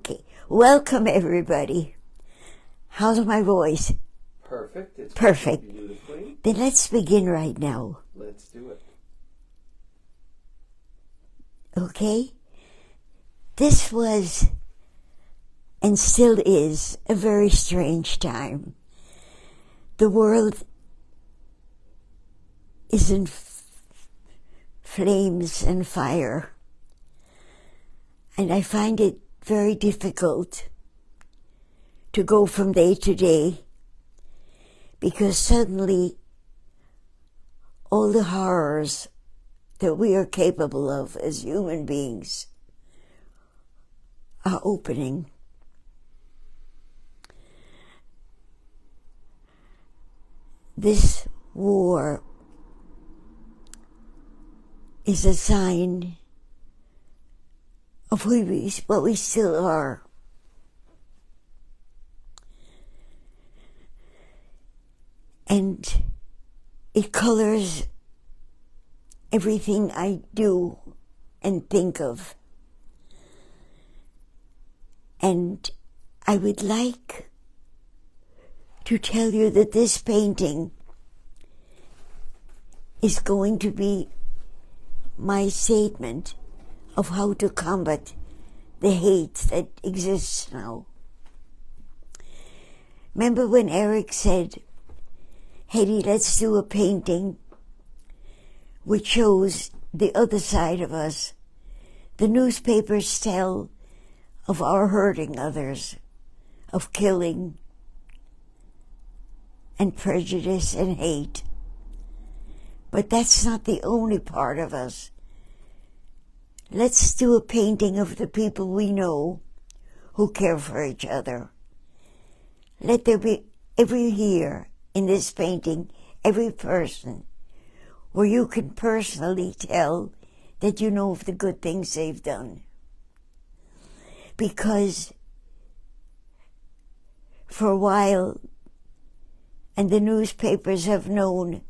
Okay, welcome everybody. How's my voice? Perfect. It's Perfect. working beautifully. Then let's begin right now. Let's do it. Okay? This was, and still is, a very strange time. The world is in flames and fire. And I find it very difficult to go from day to day, because suddenly all the horrors that we are capable of as human beings are opening. This war is a sign of what we still are. And it colors everything I do and think of. And I would like to tell you that this painting is going to be my statement of how to combat the hate that exists now. Remember when Eric said, "Hetty, let's do a painting which shows the other side of us." The newspapers tell of our hurting others, of killing and prejudice and hate. But that's not the only part of us. Let's do a painting of the people we know who care for each other. Let there be every here in this painting, every person, where you can personally tell that you know of the good things they've done. Because for a while, and the newspapers have known,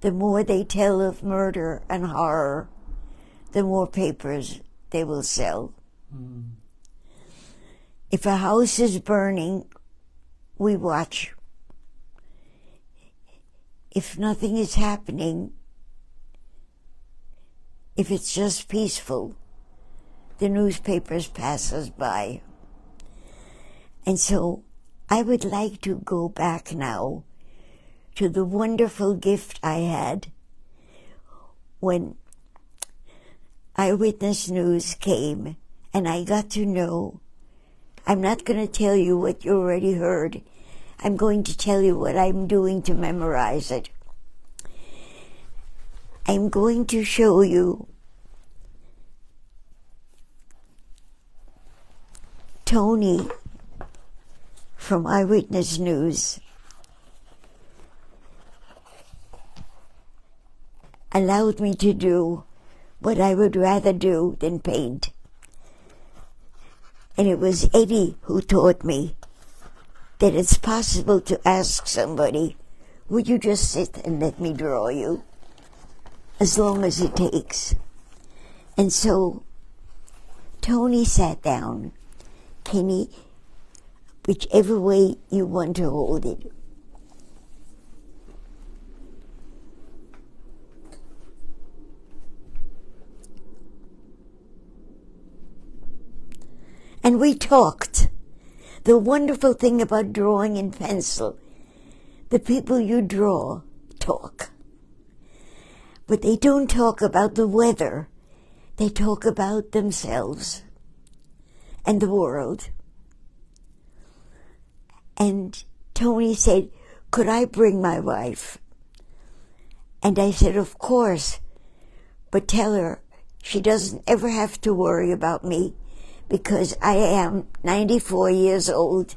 the more they tell of murder and horror, the more papers they will sell. If a house is burning, we watch. If nothing is happening, if it's just peaceful, the newspapers pass us by. And so I would like to go back now to the wonderful gift I had when Eyewitness News came and I got to know. I'm not going to tell you what you already heard. I'm going to tell you what I'm doing to memorize it. I'm going to show you Tony from Eyewitness News allowed me to do what I would rather do than paint. And it was Eddie who taught me that it's possible to ask somebody, "Would you just sit and let me draw you?" As long as it takes. And so Tony sat down. Kenny, whichever way you want to hold it. And we talked. The wonderful thing about drawing in pencil, the people you draw talk. But they don't talk about the weather. They talk about themselves and the world. And Tony said, "Could I bring my wife?" And I said, "Of course, but tell her she doesn't ever have to worry about me, because I am 94 years old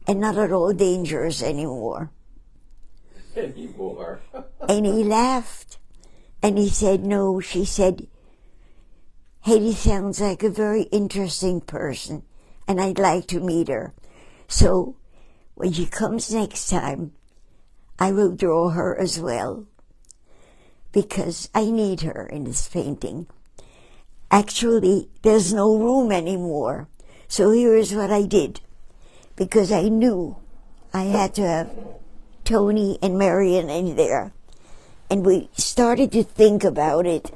and not at all dangerous anymore." Anymore. And he laughed. And he said, "No," she said, "Hetty sounds like a very interesting person, and I'd like to meet her. So when she comes next time, I will draw her as well, because I need her in this painting. Actually, there's no room anymore So here's what I did, because I knew I had to have Tony and Marion in there. And we started to think about it.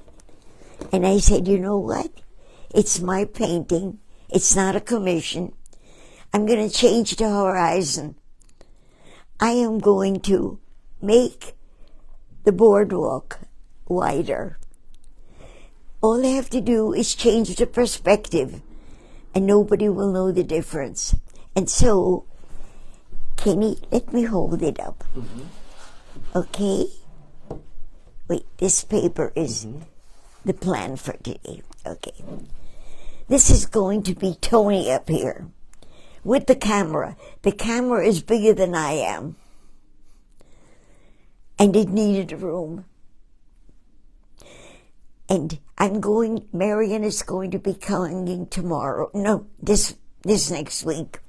And I said, you know what? It's my painting. It's not a commission. I'm going to change the horizon. I am going to make the boardwalk wider. All I have to do is change the perspective, and nobody will know the difference. And so, Kenny, let me hold it up. Okay? Wait, this paper is the plan for today. Okay. This is going to be Tony up here with the camera. The camera is bigger than I am. And it needed a room. And Marion is going to be coming tomorrow. No, this next week.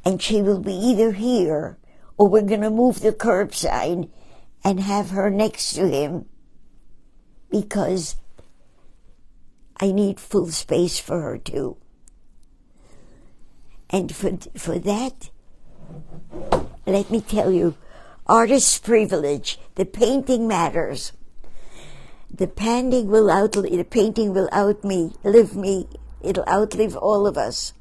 And she will be either here, or we're going to move the curbside and have her next to him, because I need full space for her too. And for that, let me tell you, artist's privilege, the painting matters. The painting will outlive me, it'll outlive all of us.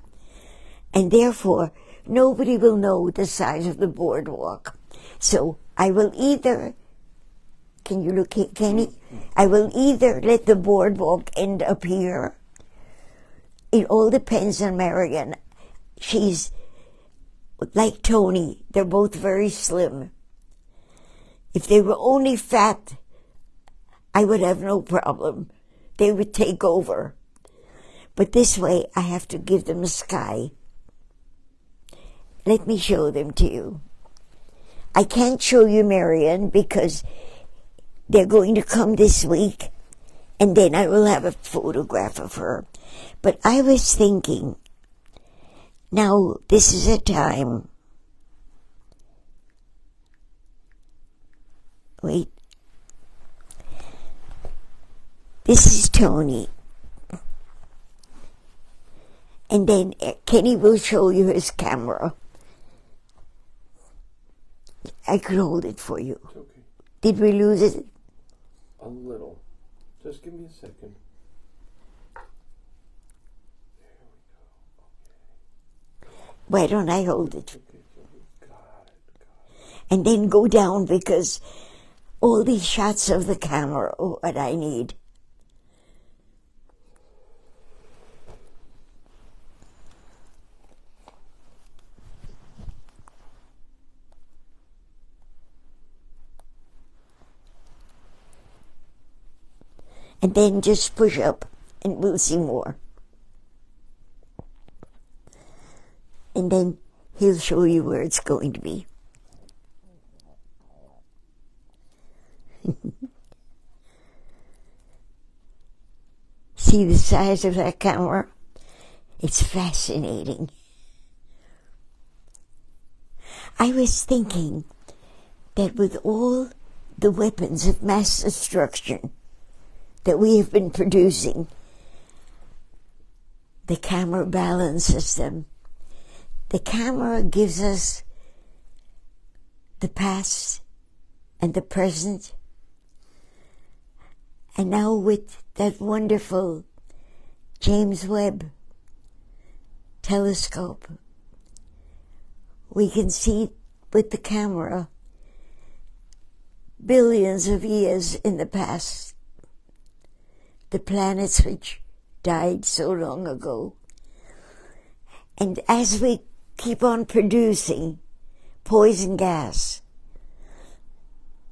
And therefore, nobody will know the size of the boardwalk. So I will either, can you look, Kenny? I will either let the boardwalk end up here. It all depends on Marion. She's like Tony. They're both very slim. If they were only fat, I would have no problem. They would take over. But this way, I have to give them a sky. Let me show them to you. I can't show you Marion because they're going to come this week, and then I will have a photograph of her. But I was thinking, now this is a time. Wait. This is Tony. And then Kenny will show you his camera. I could hold it for you. It's okay. Did we lose it? A little. Just give me a second. There we go. Okay. Why don't I hold it? Okay. Got it. And then go down, because all these shots of the camera are what I need. And then just push up, and we'll see more. And then he'll show you where it's going to be. See the size of that camera? It's fascinating. I was thinking that with all the weapons of mass destruction that we have been producing, the camera balances them. The camera gives us the past and the present. And now with that wonderful James Webb telescope, we can see with the camera billions of years in the past, the planets which died so long ago. And as we keep on producing poison gas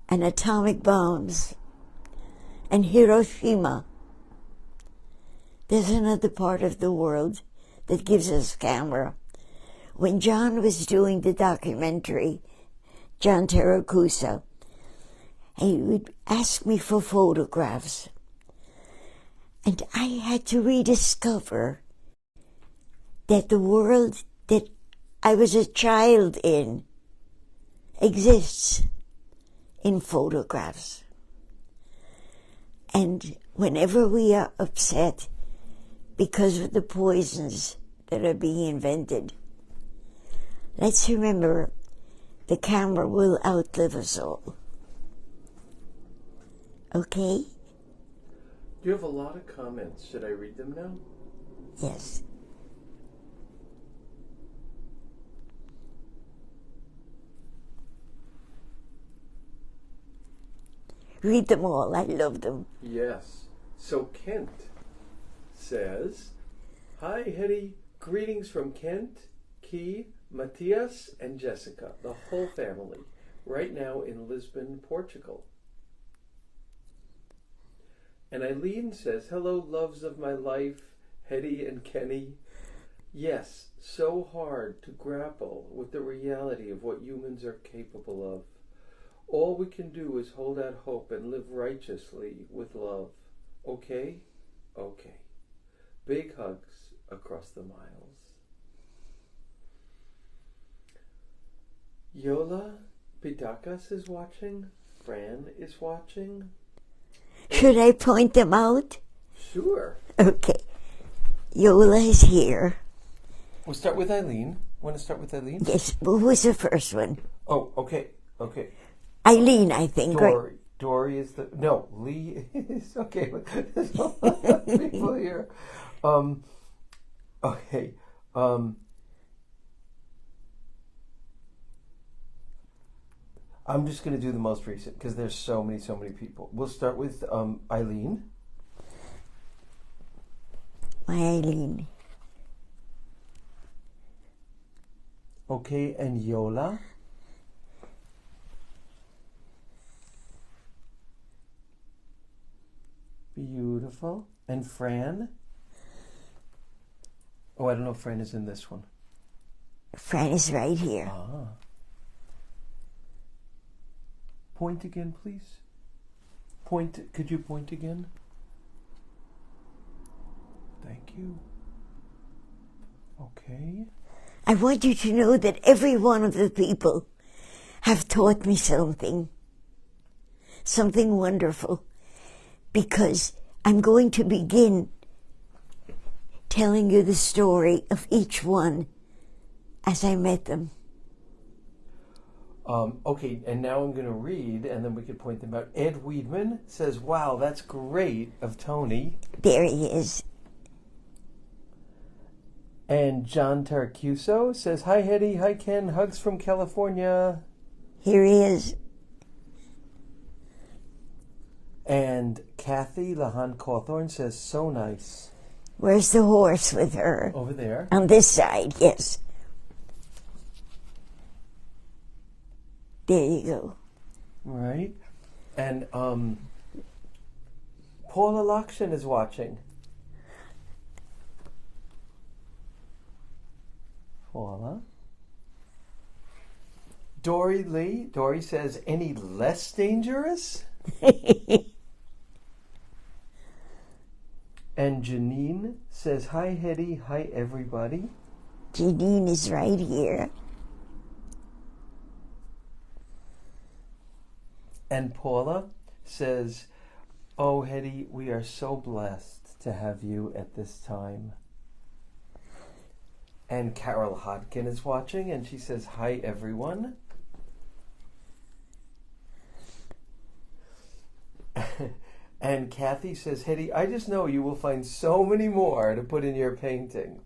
and atomic bombs and Hiroshima, there's another part of the world that gives us camera. When John was doing the documentary, John Teracusa, he would ask me for photographs. And I had to rediscover that the world that I was a child in exists in photographs. And whenever we are upset because of the poisons that are being invented. Let's remember, the camera will outlive us all. Okay? You have a lot of comments. Should I read them now? Yes. Read them all. I love them. Yes. So Kent says, "Hi, Hetty. Greetings from Kent, Key, Matthias, and Jessica, the whole family, right now in Lisbon, Portugal." And Eileen says, "Hello, loves of my life, Hetty and Kenny. Yes, so hard to grapple with the reality of what humans are capable of. All we can do is hold out hope and live righteously with love. Okay? Okay. Big hugs across the miles." Yola Pidakas is watching. Fran is watching. Should I point them out? Sure. Okay. Yola is here. We'll start with Eileen. Want to start with Eileen? Yes. Who was the first one? Oh, okay. Okay. Eileen, I think. Dory. Dory is the... No, Lee is... Okay. There's a lot of people here. Okay. I'm just going to do the most recent because there's so many people. We'll start with Eileen. My Eileen. Okay, and Yola. Beautiful. And Fran. Oh, I don't know if Fran is in this one. Fran is right here. Ah. Point again, please. Point. Could you point again? Thank you. Okay. I want you to know that every one of the people have taught me something wonderful, because I'm going to begin telling you the story of each one as I met them. Okay, and now I'm going to read, and then we could point them out. Ed Weedman says, "Wow, that's great," of Tony. There he is. And John Taracuso says, "Hi, Hetty. Hi, Ken. Hugs from California." Here he is. And Kathy Lahan Cawthorn says, "So nice." Where's the horse with her? Over there. On this side, yes. There you go. Right. And Paula Lakshan is watching. Paula. Dory Lee. Dory says, "Any less dangerous?" And Janine says, "Hi, Hetty. Hi, everybody." Janine is right here. And Paula says, "Oh, Hetty, we are so blessed to have you at this time." And Carol Hodkin is watching, and she says, "Hi, everyone." And Kathy says, "Hetty, I just know you will find so many more to put in your painting."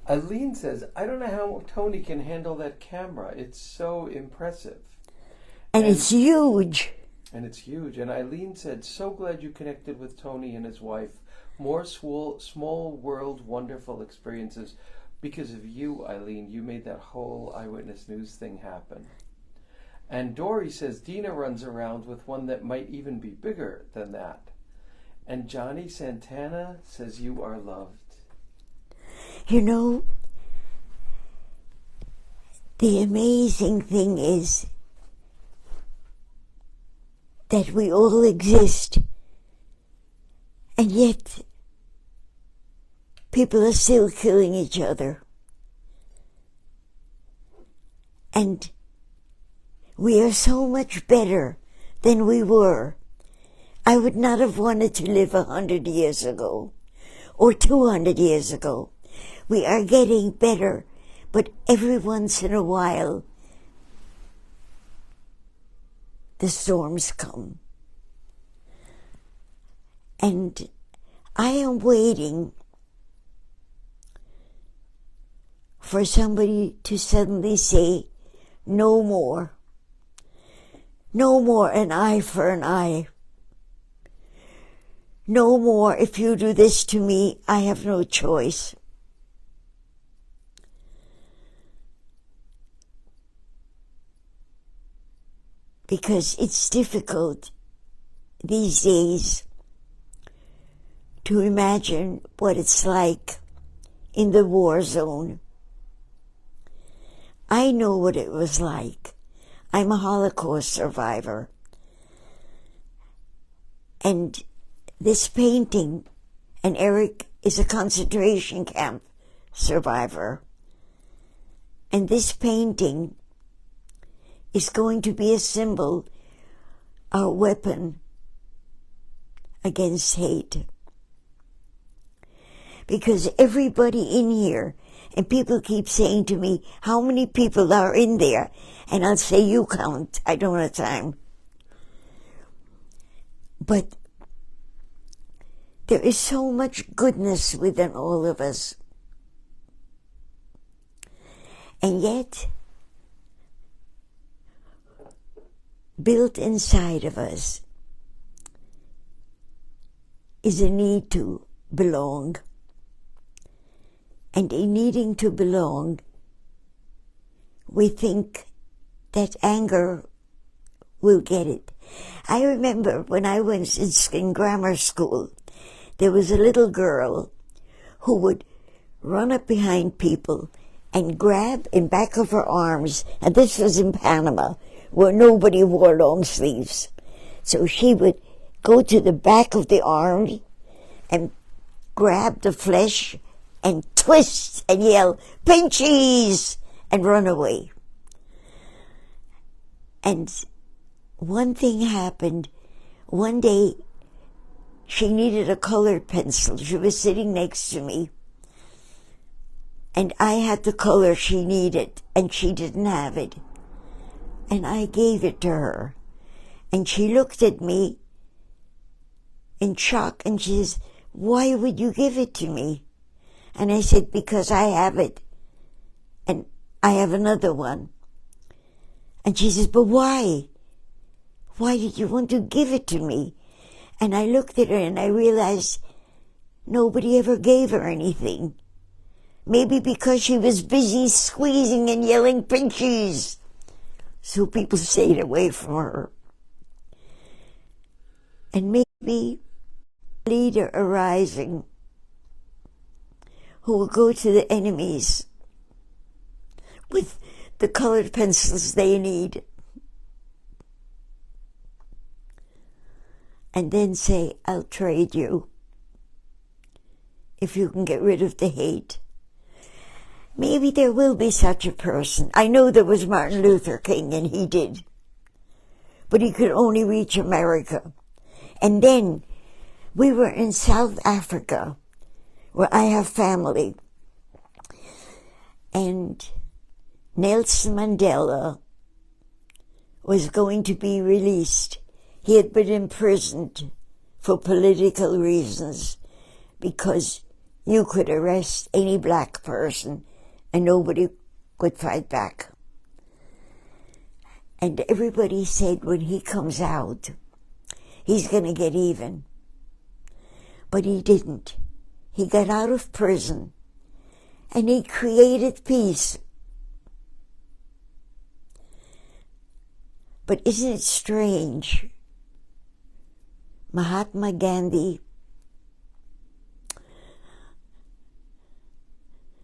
Eileen says, "I don't know how Tony can handle that camera. It's so impressive." And it's huge. And it's huge. And Eileen said, "So glad you connected with Tony and his wife. More small world wonderful experiences. Because of you, Eileen, you made that whole Eyewitness News thing happen." And Dory says, "Dina runs around with one that might even be bigger than that." And Johnny Santana says, "You are loved." You know, the amazing thing is that we all exist, and yet people are still killing each other. And we are so much better than we were. I would not have wanted to live 100 years ago or 200 years ago. We are getting better, but every once in a while, the storms come. And I am waiting for somebody to suddenly say, no more. No more an eye for an eye. No more, if you do this to me, I have no choice. Because it's difficult these days to imagine what it's like in the war zone. I know what it was like. I'm a Holocaust survivor. And this painting, and Eric is a concentration camp survivor. And this painting is going to be a symbol, a weapon against hate. Because everybody in here, and people keep saying to me, how many people are in there? And I'll say, you count. I don't have time. But there is so much goodness within all of us. And yet, built inside of us is a need to belong. And in needing to belong, we think that anger will get it. I remember when I was in grammar school, there was a little girl who would run up behind people and grab in back of her arms, and this was in Panama, where nobody wore long sleeves. So she would go to the back of the arm and grab the flesh and twist and yell, "Pinchies!" and run away. And one thing happened. One day, she needed a colored pencil. She was sitting next to me. And I had the color she needed, and she didn't have it. And I gave it to her. And she looked at me in shock, and she says, "Why would you give it to me?" And I said, "Because I have it. And I have another one." And she says, "But why? Why did you want to give it to me?" And I looked at her and I realized nobody ever gave her anything. Maybe because she was busy squeezing and yelling, "Pinchies!" So people stayed away from her. And maybe a leader arising who will go to the enemies with the colored pencils they need and then say, "I'll trade you if you can get rid of the hate." Maybe there will be such a person. I know there was Martin Luther King, and he did. But he could only reach America. And then we were in South Africa, where I have family. And Nelson Mandela was going to be released. He had been imprisoned for political reasons, because you could arrest any black person and nobody could fight back. And everybody said when he comes out, he's going to get even. But he didn't. He got out of prison and he created peace. But isn't it strange? Mahatma Gandhi,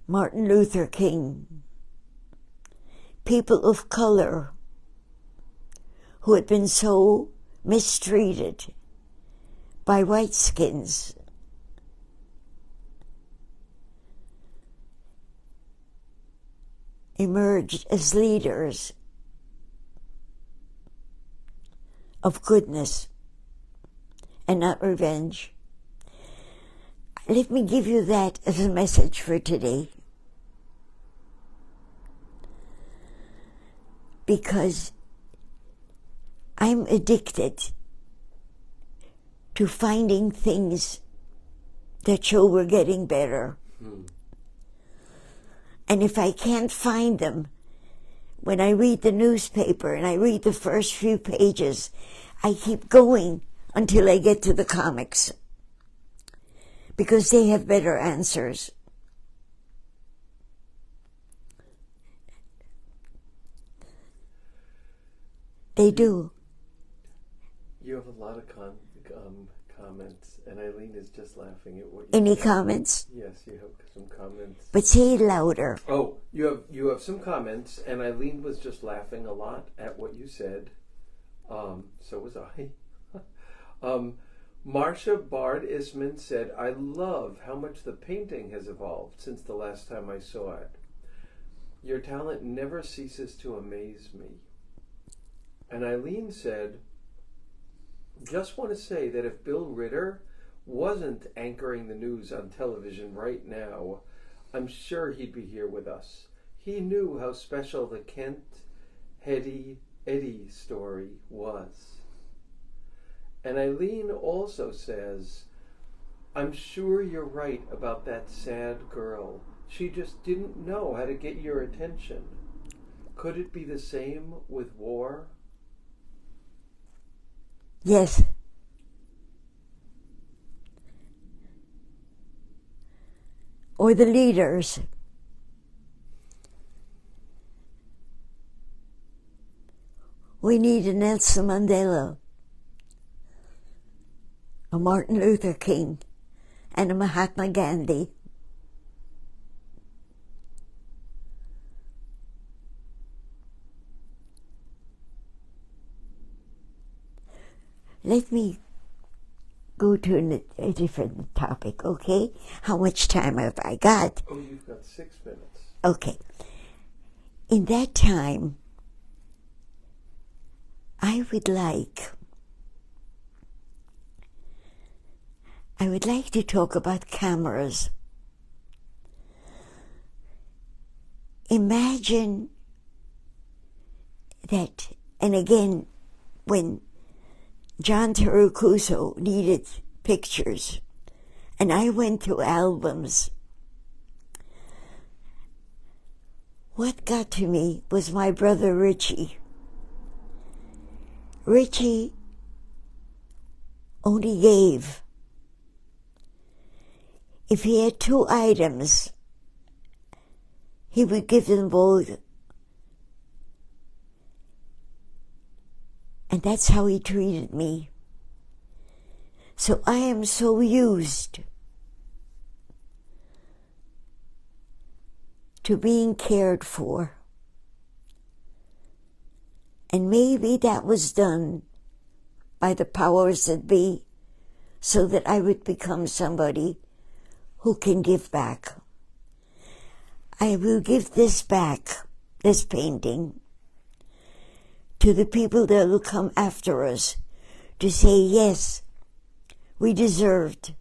Martin Luther King, people of color who had been so mistreated by white skins, emerged as leaders of goodness and not revenge. Let me give you that as a message for today. Because I'm addicted to finding things that show we're getting better. And if I can't find them, when I read the newspaper and I read the first few pages, I keep going until I get to the comics. Because they have better answers. They do. You have a lot of comments, and Eileen is just laughing at what you Any said. comments? Yes, you have some comments. But say it louder. Oh, you have some comments, and Eileen was just laughing a lot at what you said. So was I. Marcia Bard Isman said, I love how much the painting has evolved since the last time I saw it. Your talent never ceases to amaze me. And Eileen said, just want to say that if Bill Ritter wasn't anchoring the news on television right now, I'm sure he'd be here with us. He knew how special the Kent Eddie story was. And Eileen also says, I'm sure you're right about that sad girl. She just didn't know how to get your attention. Could it be the same with war? Yes. Or the leaders. We need a Nelson Mandela, a Martin Luther King, and a Mahatma Gandhi. Let me go to a different topic, okay? How much time have I got? Oh, you've got 6 minutes. Okay. In that time, I would like to talk about cameras. Imagine that, and again, when John Tarucuso needed pictures, and I went to albums, what got to me was my brother Richie. Richie only gave. If he had 2 items, he would give them both. And that's how he treated me. So I am so used to being cared for. And maybe that was done by the powers that be, so that I would become somebody who can give back. I will give this back, this painting, to the people that will come after us to say, yes, we deserved,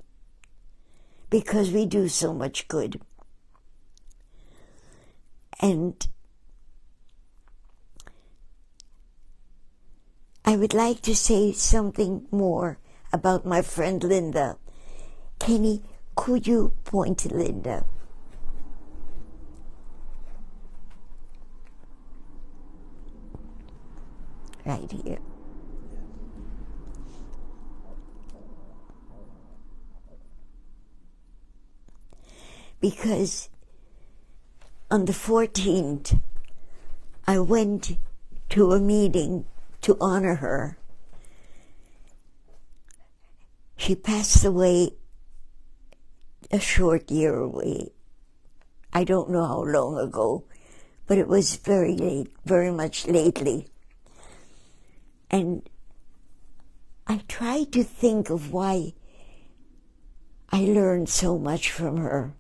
because we do so much good. And I would like to say something more about my friend Linda. Kenny, could you point to Linda? Right here. Because on the 14th, I went to a meeting to honor her. She passed away a short year away. I don't know how long ago, but it was very late, very much lately. And I tried to think of why I learned so much from her.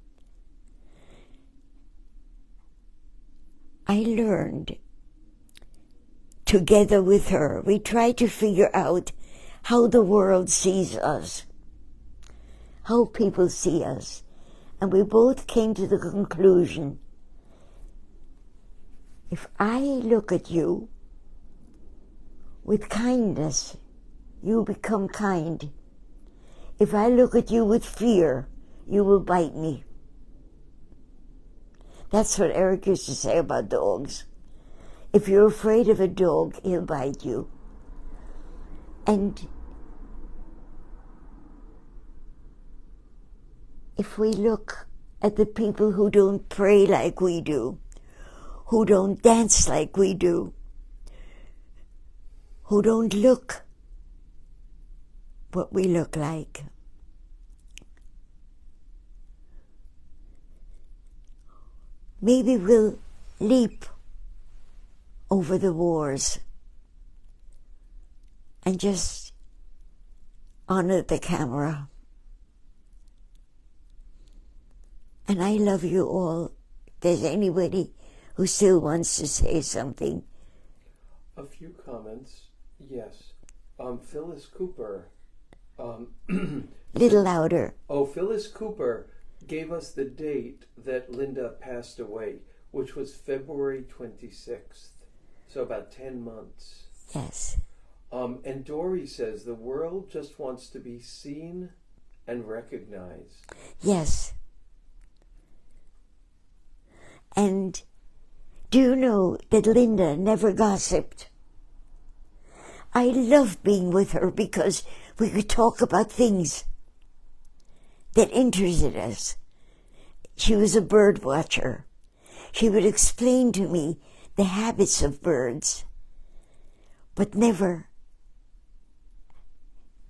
I learned together with her. We tried to figure out how the world sees us, how people see us. And we both came to the conclusion, if I look at you with kindness, you become kind. If I look at you with fear, you will bite me. That's what Eric used to say about dogs. If you're afraid of a dog, he'll bite you. And if we look at the people who don't pray like we do, who don't dance like we do, who don't look what we look like, maybe we'll leap over the wars and just honor the camera. And I love you all. If there's anybody who still wants to say something. A few comments, yes. Phyllis Cooper. Little louder. Oh, Phyllis Cooper gave us the date that Linda passed away, which was February 26th. So about 10 months. Yes. And Dory says the world just wants to be seen and recognized. Yes. And do you know that Linda never gossiped? I loved being with her because we could talk about things that interested us. She was a bird watcher. She would explain to me the habits of birds, but never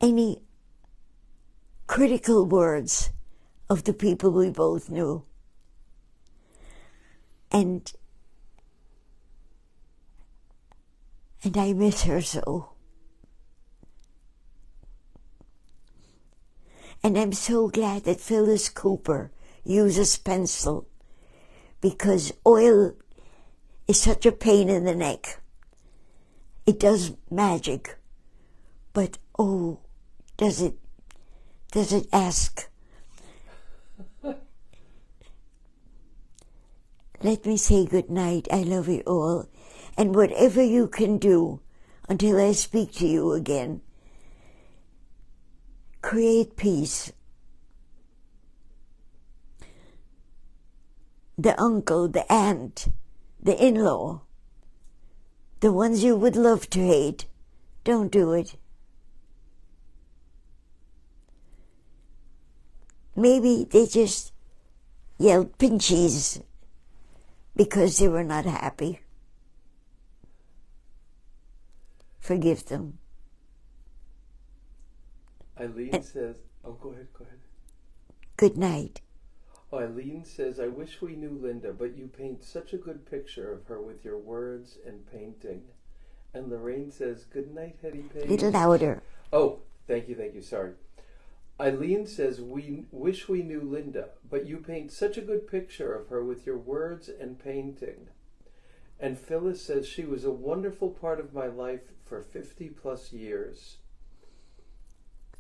any critical words of the people we both knew. And I miss her so. And I'm so glad that Phyllis Cooper uses pencil, because oil is such a pain in the neck. It does magic, but oh, does it ask? Let me say good night. I love you all. And whatever you can do until I speak to you again, create peace. The uncle, the aunt, the in-law, the ones you would love to hate, don't do it. Maybe they just yelled pinchies because they were not happy. Forgive them. Eileen says, oh, go ahead. Good night. Eileen says, I wish we knew Linda, but you paint such a good picture of her with your words and painting. And Lorraine says, good night, Hetty Page. Little louder. Oh, thank you, sorry. Eileen says, we wish we knew Linda, but you paint such a good picture of her with your words and painting. And Phyllis says, she was a wonderful part of my life for 50 plus years.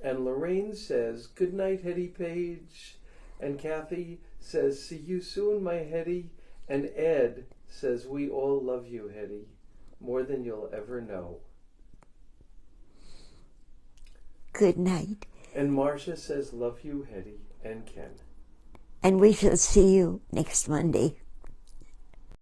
And Lorraine says, good night, Hetty Page. And Kathy says, see you soon, my Hetty. And Ed says, we all love you, Hetty, more than you'll ever know. Good night. And Marcia says, love you, Hetty and Ken. And we shall see you next Monday.